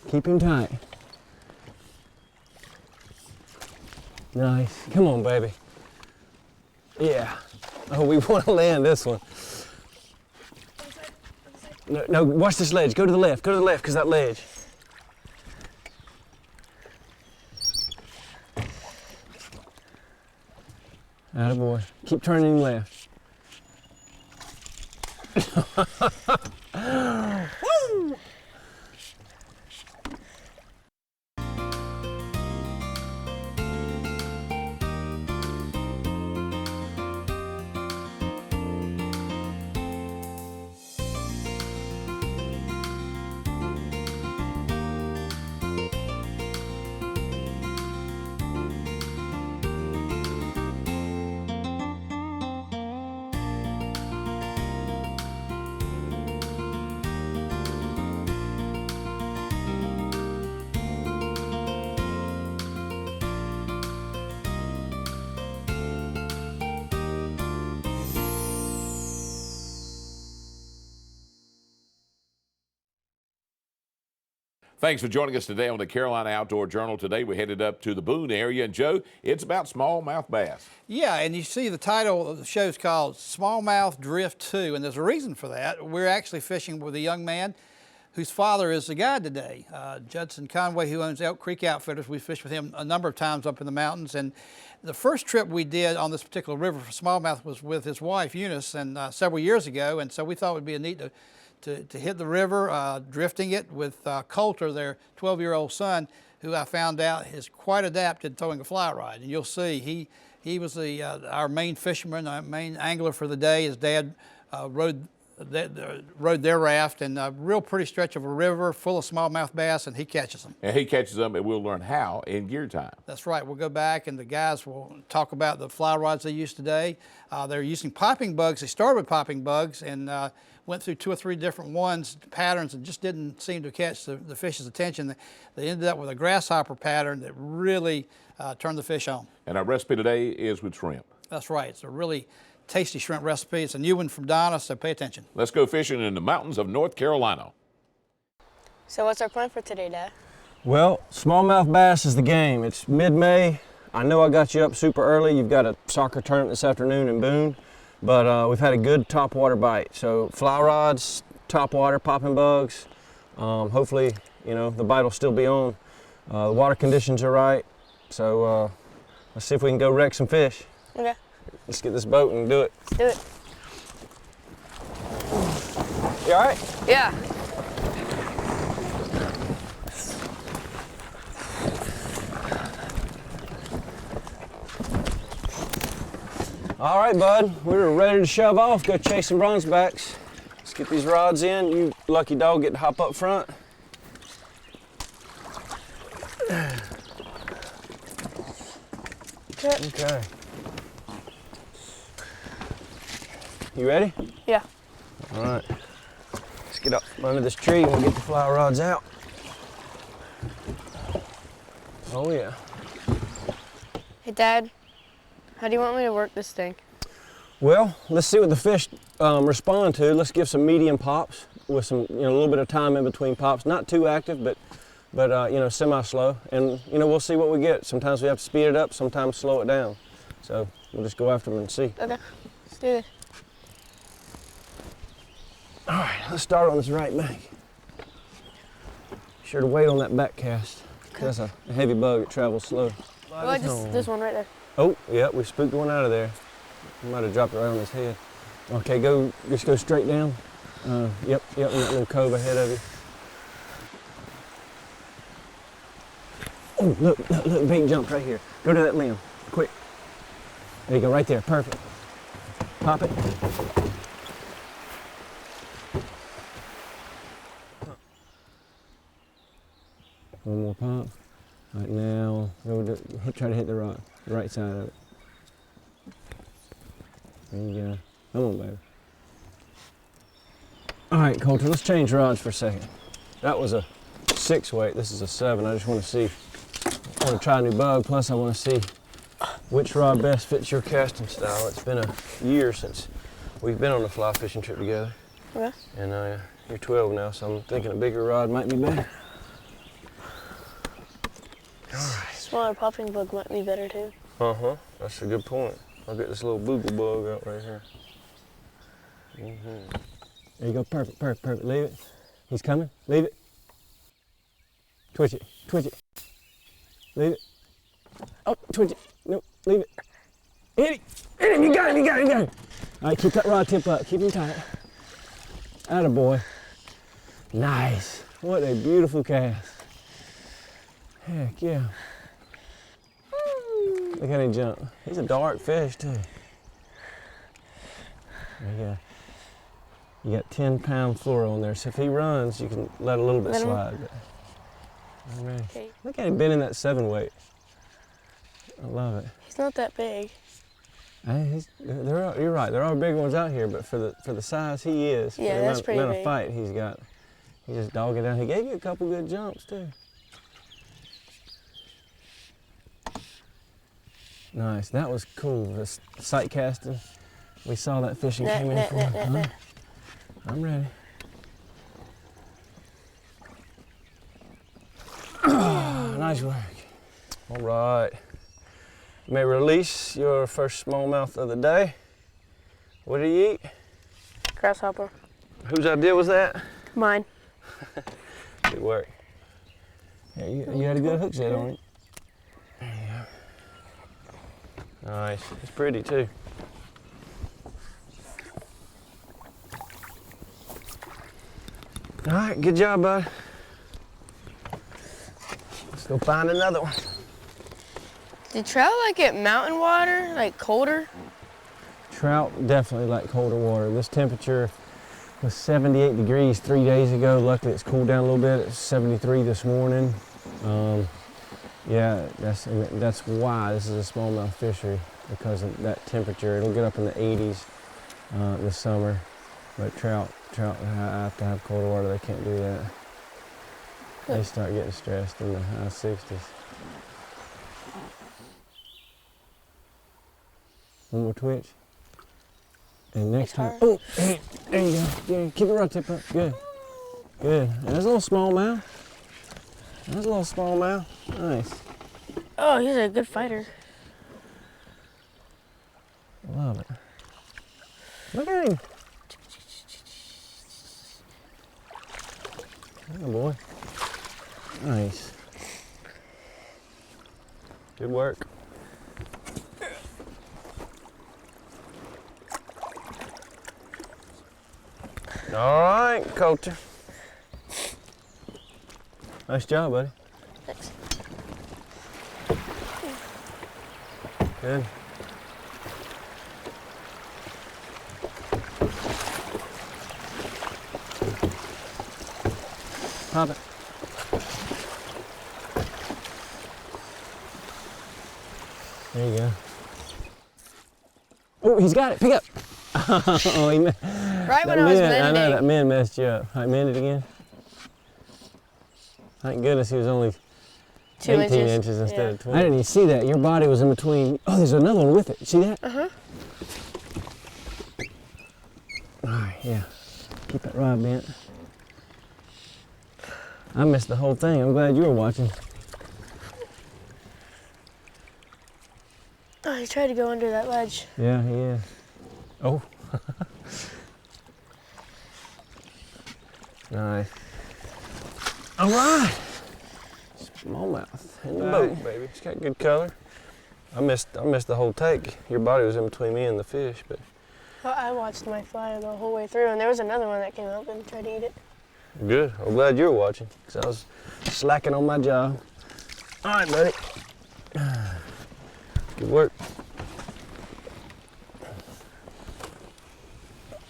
Keep him tight. Nice. Come on, baby. Yeah. Oh, we want to land this one. No, no, watch this ledge. Go to the left. Go to the left, because that ledge. Attaboy. Keep turning him left. Woo! Thanks for joining us today on the Carolina Outdoor Journal. Today we headed up to the Boone area, and Joe, it's about smallmouth bass. Yeah, and you see the title of the show is called Smallmouth Drift 2, and there's a reason for that. We're actually fishing with a young man whose father is the guide today, Judson Conway, who owns Elk Creek Outfitters. We fished with him a number of times up in the mountains, and the first trip we did on this particular river for smallmouth was with his wife, Eunice, and several years ago, and so we thought it would be a neat to hit the river, drifting it with Coulter, their 12-year-old son, who I found out is quite adapted throwing a fly rod. And you'll see, he was our main fisherman, our main angler for the day. His dad rode their raft, and a real pretty stretch of a river full of smallmouth bass, and he catches them. And he catches them, and we'll learn how in gear time. That's right. We'll go back, and the guys will talk about the fly rods they use today. They're using popping bugs. They started with popping bugs and went through 2 or 3 different patterns, and just didn't seem to catch the fish's attention. They ended up with a grasshopper pattern that really turned the fish on. And our recipe today is with shrimp. That's right. It's a really tasty shrimp recipe. It's a new one from Donna, so pay attention. Let's go fishing in the mountains of North Carolina. So what's our plan for today, Dad? Well, smallmouth bass is the game. It's mid-May. I know I got you up super early. You've got a soccer tournament this afternoon in Boone, but we've had a good topwater bite. So fly rods, topwater, popping bugs. Hopefully, you know, the bite will still be on. The water conditions are right, so let's see if we can go wreck some fish. Okay. Let's get this boat and do it. Let's do it. You all right? Yeah. All right, bud. We're ready to shove off, go chase some bronzebacks. Let's get these rods in. You lucky dog get to hop up front. Okay. You ready? Yeah. All right. Let's get up under this tree and we'll get the fly rods out. Oh, yeah. Hey, Dad, how do you want me to work this thing? Well, let's see what the fish respond to. Let's give some medium pops with some, a little bit of time in between pops. Not too active, but semi-slow. And, we'll see what we get. Sometimes we have to speed it up, sometimes slow it down. So we'll just go after them and see. Okay, let's do this. All right, let's start on this right bank. Be sure to wait on that back cast. That's a heavy bug, it travels slow. Oh, this one right there. Oh, yeah, we spooked one out of there. We might have dropped it right on his head. Okay, just go straight down. Yep, in that little cove ahead of you. Oh, look, bait jumped right here. Go to that limb, quick. There you go, right there, perfect. Pop it. One more pop. Right now, try to hit the rock, the right side of it. There you go. Come on, baby. All right, Coulter, let's change rods for a second. That was a 6 weight, this is a 7. I just want to see, I want to try a new bug, plus I want to see which rod best fits your casting style. It's been a year since we've been on a fly fishing trip together. Okay. And you're 12 now, so I'm thinking a bigger rod might be better. Smaller popping bug might be better too. Uh-huh, that's a good point. I'll get this little boogle bug out right here. There you go, perfect, perfect, perfect. Leave it. He's coming, leave it. Twitch it, twitch it. Leave it. Oh, twitch it, no, leave it. Hit him, you got him, you got him, you got him. All right, keep that rod tip up, keep him tight. Attaboy. Nice, what a beautiful cast. Heck yeah. Look how he jump. He's a dark fish too. There you go. You got 10-pound fluoro on there, so if he runs, you can let a little bit slide. But I'm ready. Okay. Look at him bending that 7-weight. I love it. He's not that big. Hey, you're right. There are big ones out here, but for the size he is, for Yeah, the that's pretty amount of big. fight he's got, he's just dogging down. He gave you a couple good jumps too. Nice. That was cool. This sight casting. We saw that fish and came in for it. I'm ready. Nice work. All right. You may release your first smallmouth of the day. What did he eat? Grasshopper. Whose idea was that? Mine. Good work. Yeah, you had a good hook set on it. There you go. Nice. It's pretty too. All right, good job, bud. Let's go find another one. Do trout like it mountain water, like colder? Trout definitely like colder water. This temperature was 78 degrees 3 days ago. Luckily, it's cooled down a little bit. It's 73 this morning. Yeah, that's why this is a smallmouth fishery, because of that temperature. It'll get up in the 80s this summer, but trout have to have colder water. They can't do that. They start getting stressed in the high 60s. One more twitch. And next time, oh, there you go. Yeah, keep your rod tip up. Good. Good. And there's a little smallmouth. There's a little smallmouth. Nice. Oh, he's a good fighter. Love it. Look at him. Oh boy. Nice. Good work. All right, Coulter. Nice job, buddy. Thanks. Good. Pop it. There you go. Oh, he's got it. Pick up. Oh, he Right when I was mending. I know that man messed you up. I mend it again. Thank goodness he was only 2 18 inches. inches instead of 20. I didn't even see that. Your body was in between. Oh, there's another one with it. See that? Uh-huh. All right, yeah. Keep that rod bent. I missed the whole thing. I'm glad you were watching. Oh, he tried to go under that ledge. Yeah, he is. Oh. Nice. All right. Smallmouth in the boat, baby. It's got good color. I missed the whole take. Your body was in between me and the fish, but. Well, I watched my fly the whole way through, and there was another one that came up and tried to eat it. Good. I'm glad you were watching, because I was slacking on my job. All right, buddy. Good work.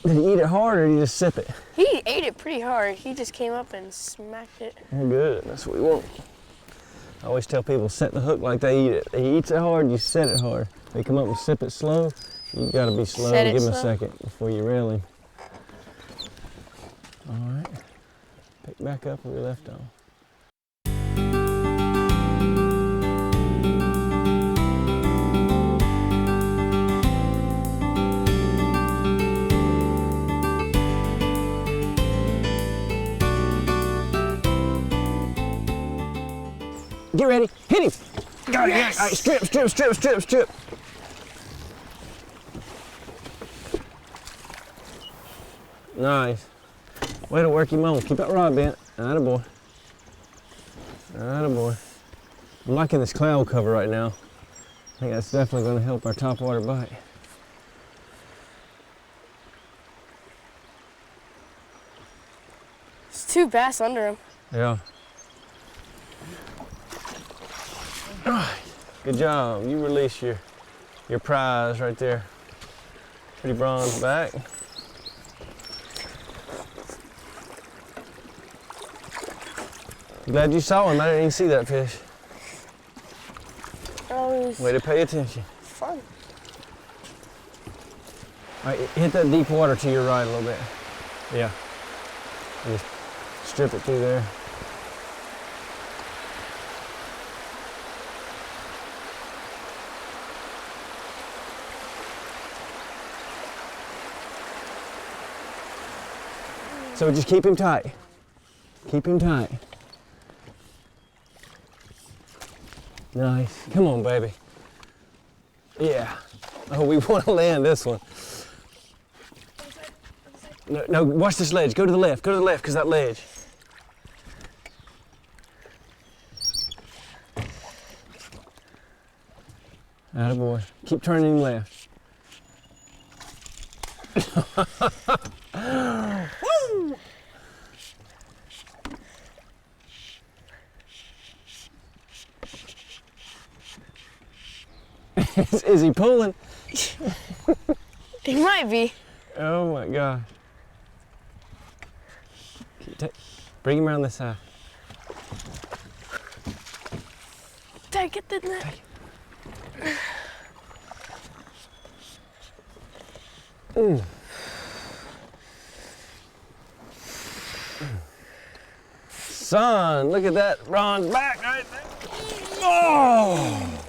Did he eat it hard, or did he just sip it? He ate it pretty hard. He just came up and smacked it. Good. That's what we want. I always tell people, set the hook like they eat it. He eats it hard, you set it hard. They come up and sip it slow, you gotta be slow. Set it Give him slow. a second before you reel him. All right. Pick back up where we left off. Get ready, hit him! Got it, yes. All right, strip, strip, strip, strip, strip. Nice. Way to work him on. Keep that rod bent. Attaboy. Attaboy. I'm liking this cloud cover right now. I think that's definitely going to help our topwater bite. There's 2 bass under him. Yeah. Good job. You release your prize right there. Pretty bronze back. Glad you saw him. I didn't even see that fish. Way to pay attention. Fun. All right, hit that deep water to your right a little bit. Yeah. And just strip it through there. So just keep him tight. Keep him tight. Nice. Come on, baby. Yeah. Oh, we want to land this one. No, no, watch this ledge. Go to the left. Go to the left, because that ledge. Attaboy. Keep turning him left. Woo! Is he pulling? He might be. Oh my God. Bring him around this side. Dad, get the net. Son, look at that bronze back right there. Oh!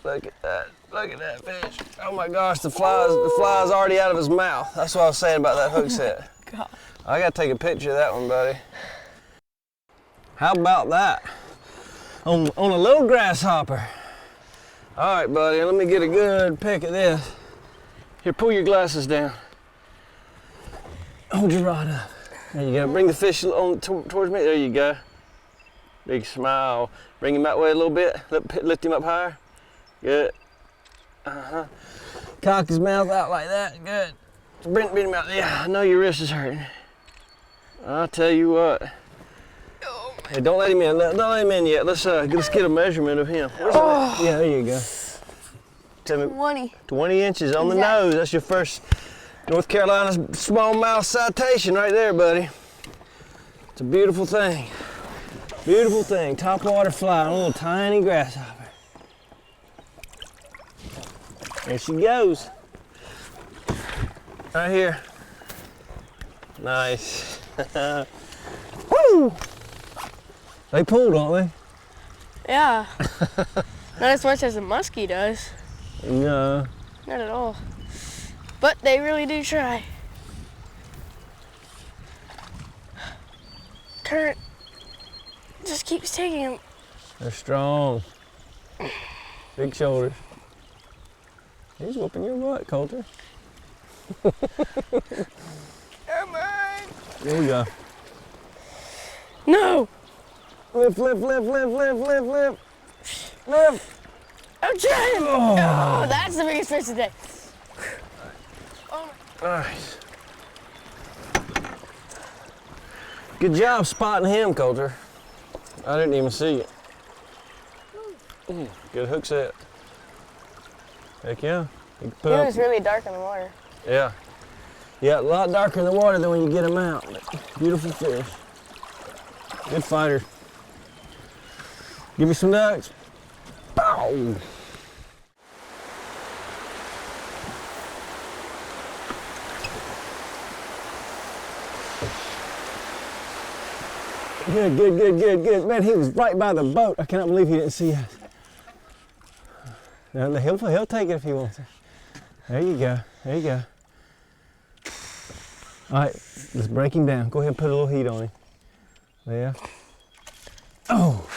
Look at that. Look at that fish. Oh my gosh, the fly's already out of his mouth. That's what I was saying about that hook set. God. I gotta take a picture of that one, buddy. How about that? On a little grasshopper. All right, buddy, let me get a good pic of this. Here, pull your glasses down. Hold your rod up. There you go. Bring the fish on towards me. There you go. Big smile. Bring him that way a little bit. Lift him up higher. Good. Cock his mouth out like that. Good. Bring him out. Yeah, I know your wrist is hurting. I'll tell you what. Hey, don't let him in. Don't let him in yet. Let's get a measurement of him. Yeah, there you go. Tell me. 20 inches on the nose. That's your first North Carolina smallmouth citation right there, buddy. It's a beautiful thing. Beautiful thing. Topwater fly on a little tiny grasshopper. There she goes. Right here. Nice. Woo! They pull, don't they? Yeah. Not as much as a muskie does. No. Not at all. But they really do try. Current just keeps taking them. They're strong. Big shoulders. He's whooping your butt, Coulter. Come on. There we go. No. Lift, lift, lift, lift, lift, lift, lift. Lift. I'm trying. Oh, that's the biggest fish today. Oh. Nice. Good job spotting him, Coulter. I didn't even see it. Good hook set. Heck yeah. You can put He up. was really dark in the water. Yeah. Yeah, a lot darker in the water than when you get them out. Beautiful fish. Good fighter. Give me some ducks. Bow! Good, good, good, good, good. Man, he was right by the boat. I cannot believe he didn't see us. Now, he'll take it if he wants it. There you go. There you go. All right, let's break him down. Go ahead and put a little heat on him. Yeah. Oh,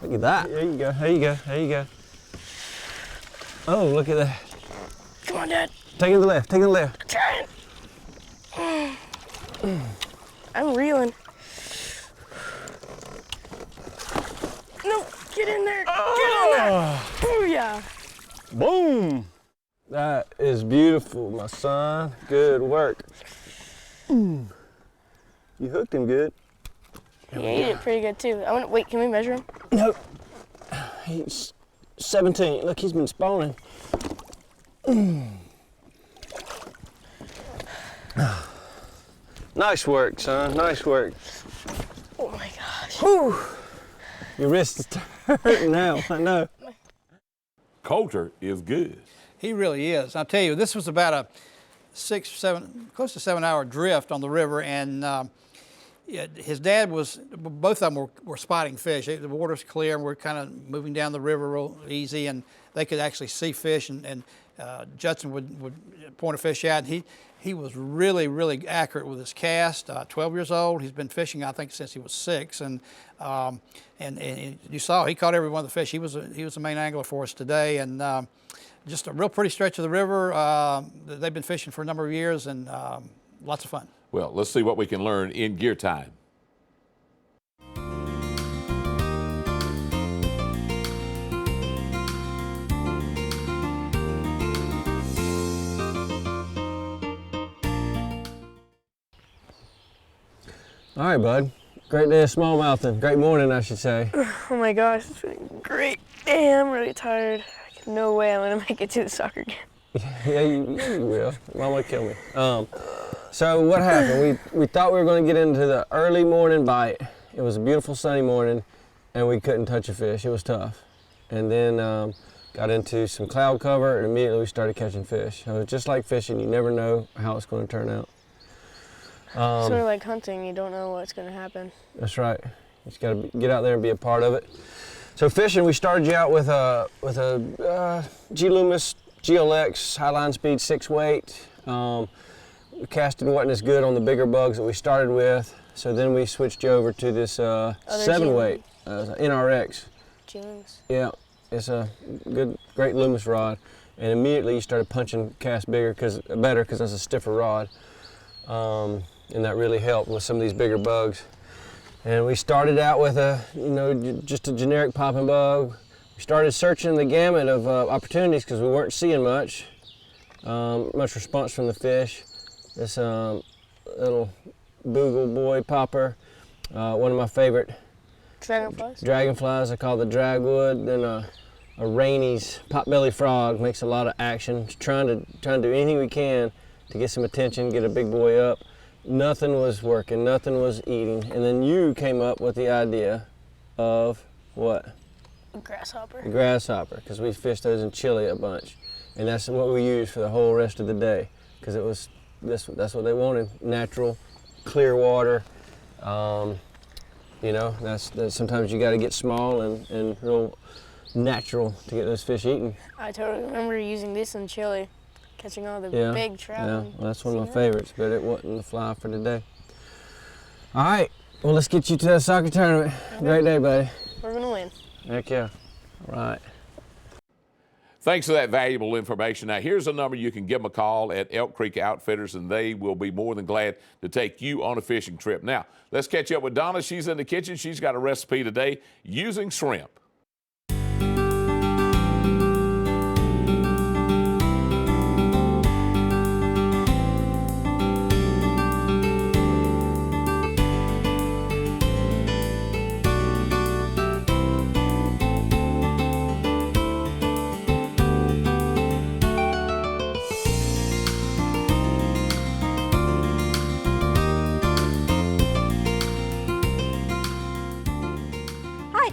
look at that. There you go, there you go, there you go. Oh, look at that. Come on, Dad. Take it to the left, take it to the left. I'm trying. I'm reeling. No, get in there. Get in there. Booyah. Boom. That is beautiful, my son. Good work. You hooked him good. He ate it pretty good too. Wait, can we measure him? Nope. He's 17. Look, he's been spawning. Nice work, son. Nice work. Oh my gosh. Whew. Your wrist is hurting now, I know. Coulter is good. He really is. I'll tell you, this was about a 6, 7, close to 7-hour drift on the river, and yeah, his dad was, both of them were spotting fish. The water's clear, and we're kind of moving down the river real easy, and they could actually see fish, and Judson would point a fish out, and he was really, really accurate with his cast. 12 years old. He's been fishing, I think, since he was 6, and you saw he caught every one of the fish. He was the main angler for us today, and just a real pretty stretch of the river. They've been fishing for a number of years, and lots of fun. Well, let's see what we can learn in gear time. All right, bud. Great day of smallmouthing. Great morning, I should say. Oh my gosh, it's been great. Damn, I'm really tired. No way I'm gonna make it to the soccer game. Yeah, you will. Mama kill me. So what happened? We thought we were going to get into the early morning bite. It was a beautiful sunny morning, and we couldn't touch a fish. It was tough. And then got into some cloud cover, and immediately we started catching fish. So it's just like fishing. You never know how it's going to turn out. Sort of like hunting. You don't know what's going to happen. That's right. You just got to get out there and be a part of it. So fishing, we started you out with a G Loomis GLX high line speed 6 weight. Casting wasn't as good on the bigger bugs that we started with, so then we switched you over to this 7 weight NRX. Jeans. Yeah, it's a great Loomis rod, and immediately you started punching cast better because that's a stiffer rod, and that really helped with some of these bigger bugs. And we started out with just a generic popping bug. We started searching the gamut of opportunities because we weren't seeing much response from the fish. This little Boogle Boy popper, one of my favorite dragonflies. I call the dragwood. Then a Rainey's potbelly frog makes a lot of action. Trying to do anything we can to get some attention, get a big boy up. Nothing was working, nothing was eating. And then you came up with the idea of what? A grasshopper. A grasshopper, because we fished those in Chile a bunch. And that's what we used for the whole rest of the day, because it was that's what they wanted, natural, clear water. That's sometimes you got to get small and real natural to get those fish eaten. I totally remember using this in Chile, catching all the big trout. Yeah, well, that's one of my favorites, but it wasn't the fly for today. All right, well, let's get you to that soccer tournament. Okay. Great day, buddy. We're gonna win. Heck yeah. All right. Thanks for that valuable information. Now, here's a number you can give them a call at Elk Creek Outfitters, and they will be more than glad to take you on a fishing trip. Now, let's catch up with Donna. She's in the kitchen. She's got a recipe today using shrimp.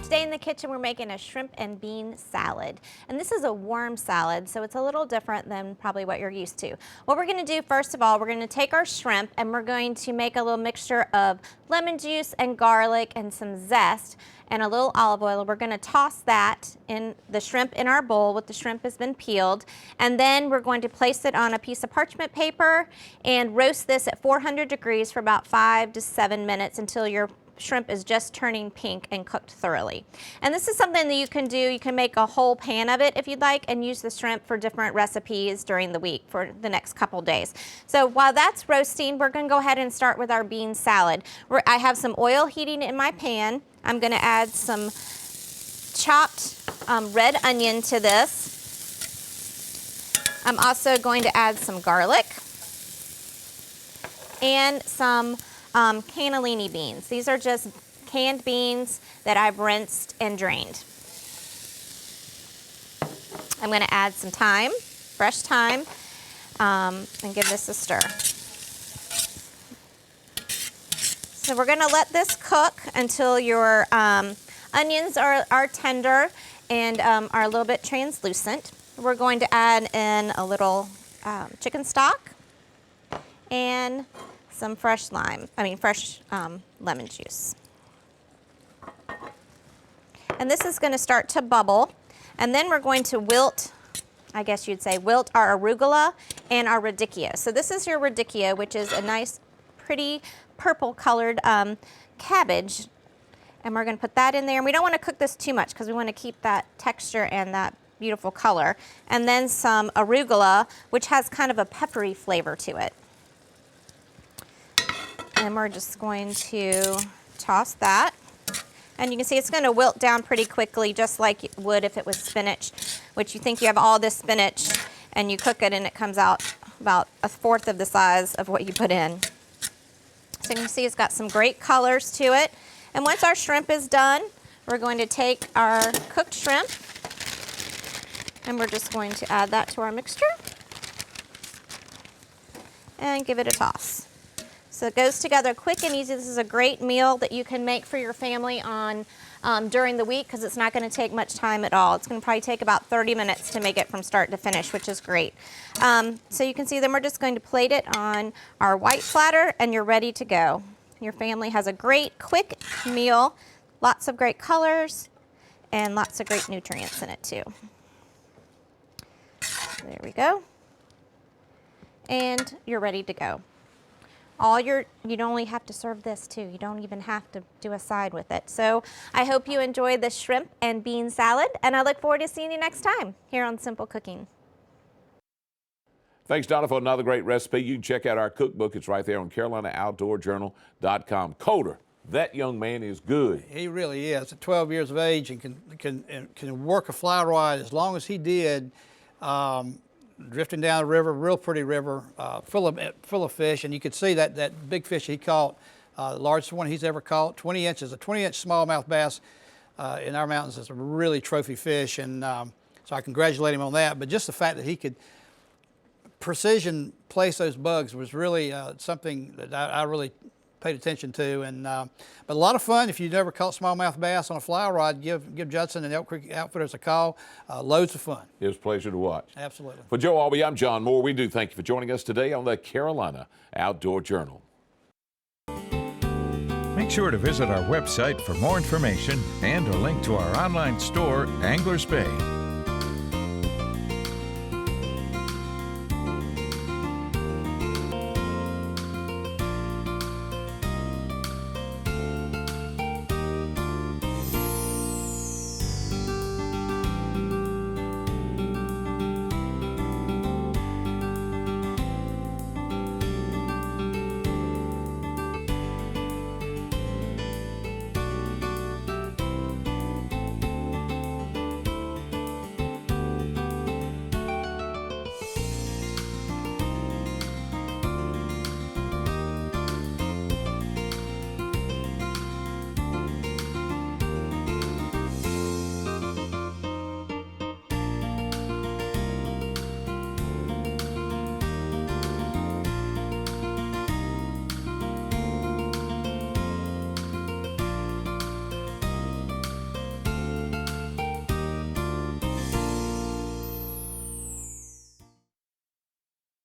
Today in the kitchen we're making a shrimp and bean salad, and this is a warm salad, so it's a little different than probably what you're used to. What we're going to do, first of all, we're going to take our shrimp and we're going to make a little mixture of lemon juice and garlic and some zest and a little olive oil. We're going to toss that in the shrimp in our bowl with the shrimp has been peeled, and then we're going to place it on a piece of parchment paper and roast this at 400 degrees for about 5 to 7 minutes until your shrimp is just turning pink and cooked thoroughly. And this is something that you can do. You can make a whole pan of it if you'd like and use the shrimp for different recipes during the week for the next couple days. So while that's roasting, we're gonna go ahead and start with our bean salad. I have some oil heating in my pan. I'm gonna add some chopped red onion to this. I'm also going to add some garlic and some cannellini beans. These are just canned beans that I've rinsed and drained. I'm going to add some thyme, fresh thyme, and give this a stir. So we're going to let this cook until your onions are tender and are a little bit translucent. We're going to add in a little chicken stock and some fresh lemon juice. And this is going to start to bubble, and then we're going to wilt, I guess you'd say, wilt our arugula and our radicchio. So this is your radicchio, which is a nice, pretty purple colored cabbage, and we're going to put that in there. And we don't want to cook this too much because we want to keep that texture and that beautiful color. And then some arugula, which has kind of a peppery flavor to it. And we're just going to toss that. And you can see it's going to wilt down pretty quickly, just like it would if it was spinach, which you think you have all this spinach and you cook it and it comes out about 1/4 of the size of what you put in. So you can see it's got some great colors to it. And once our shrimp is done, we're going to take our cooked shrimp and we're just going to add that to our mixture and give it a toss. So it goes together quick and easy. This is a great meal that you can make for your family on during the week because it's not going to take much time at all. It's going to probably take about 30 minutes to make it from start to finish, which is great. So you can see then we're just going to plate it on our white platter and you're ready to go. Your family has a great quick meal, lots of great colors and lots of great nutrients in it too. There we go. And you're ready to go. You'd only have to serve this too. You don't even have to do a side with it. So I hope you enjoyed the shrimp and bean salad, and I look forward to seeing you next time here on Simple Cooking. Thanks, Donna, for another great recipe. You can check out our cookbook. It's right there on CarolinaOutdoorJournal.com. Coder, that young man is good. He really is. At 12 years of age and can work a fly rod as long as he did. Drifting down the river, real pretty river, full of fish, and you could see that big fish he caught, the largest one he's ever caught, 20 inches, a 20-inch smallmouth bass in our mountains is a really trophy fish, and so I congratulate him on that. But just the fact that he could precision place those bugs was really something that I really paid attention to, and but a lot of fun. If you've never caught smallmouth bass on a fly rod, give Judson and Elk Creek Outfitters a call. Loads of fun. It was a pleasure to watch. Absolutely. For Joe Albee, I'm John Moore. We do thank you for joining us today on the Carolina Outdoor Journal. Make sure to visit our website for more information and a link to our online store, Anglers Bay.